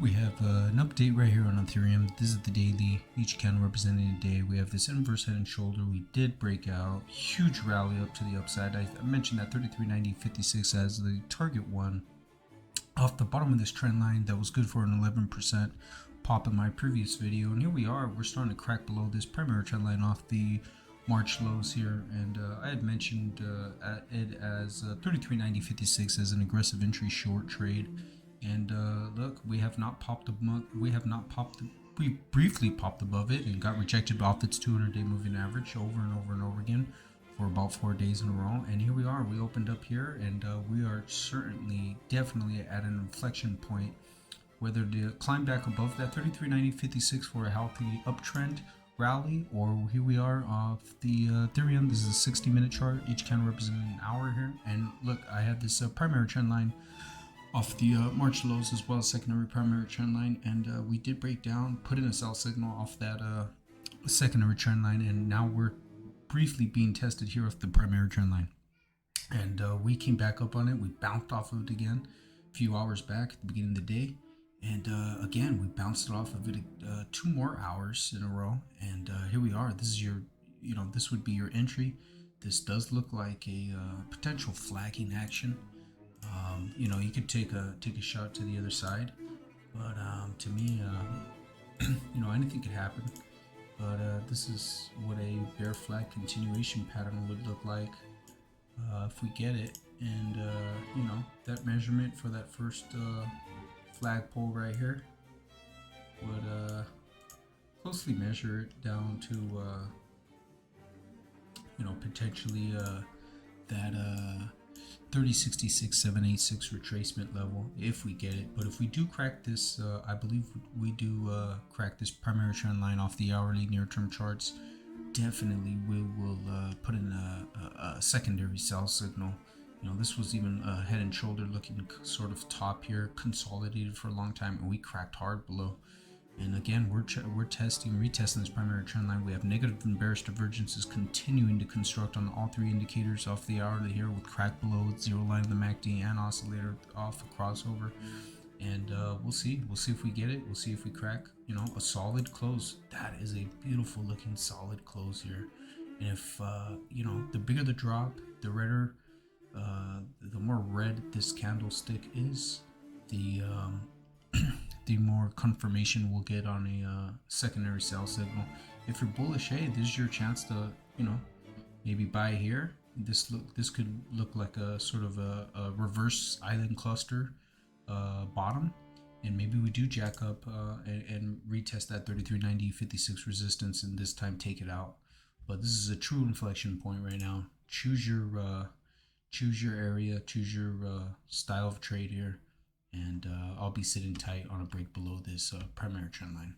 We have an update right here on Ethereum. This is the daily, each candle representing a day. We have this inverse head and shoulder. We did break out, huge rally up to the upside. I mentioned that 33.90.56 as the target one off the bottom of this trend line that was good for an 11% pop in my previous video. And here we are, we're starting to crack below this primary trend line off the March lows here, and I had mentioned it as 33.90.56 as an aggressive entry short trade. And look, we have not popped we briefly popped above it and got rejected off its 200-day moving average over and over and over again for about 4 days in a row. And here we are, we opened up here, and we are definitely at an inflection point, whether to climb back above that 33.90.56 for a healthy uptrend rally, or here we are off the Ethereum. This is a 60-minute chart, each candle representing an hour here. And look, I have this primary trend line off the March lows as well as secondary primary trend line, and we did break down, put in a sell signal off that secondary trend line, and now we're briefly being tested here off the primary trend line. And we came back up on it, we bounced off of it again a few hours back at the beginning of the day, and again we bounced it off of it 2 more hours in a row. And here we are. This is your, this would be your entry. This does look like a potential flagging action. You could take a shot to the other side, but to me, anything could happen. But this is what a bear flag continuation pattern would look like if we get it. And that measurement for that first flagpole right here would closely measure it down to potentially that 30.66.786 retracement level if we get it. But if we do crack this, I believe we do crack this primary trend line off the hourly near-term charts, definitely we will put in a secondary sell signal. This was even a head and shoulder looking sort of top here, consolidated for a long time, and we cracked hard below. And again, we're retesting this primary trend line. We have negative and bearish divergences continuing to construct on all 3 indicators off the hourly here, with crack below, zero line of the MACD and oscillator off a crossover. And we'll see if we get it. We'll see if we crack a solid close. That is a beautiful looking solid close here. And if the bigger the drop, the redder, the more red this candlestick is, the the more confirmation we'll get on a secondary sell signal. If you're bullish, hey, this is your chance to maybe buy here. This could look like a sort of a reverse island cluster bottom, and maybe we do jack up and retest that 33.90.56 resistance, and this time take it out. But this is a true inflection point right now. Choose your area, choose your style of trade here. And I'll be sitting tight on a break below this primary trend line.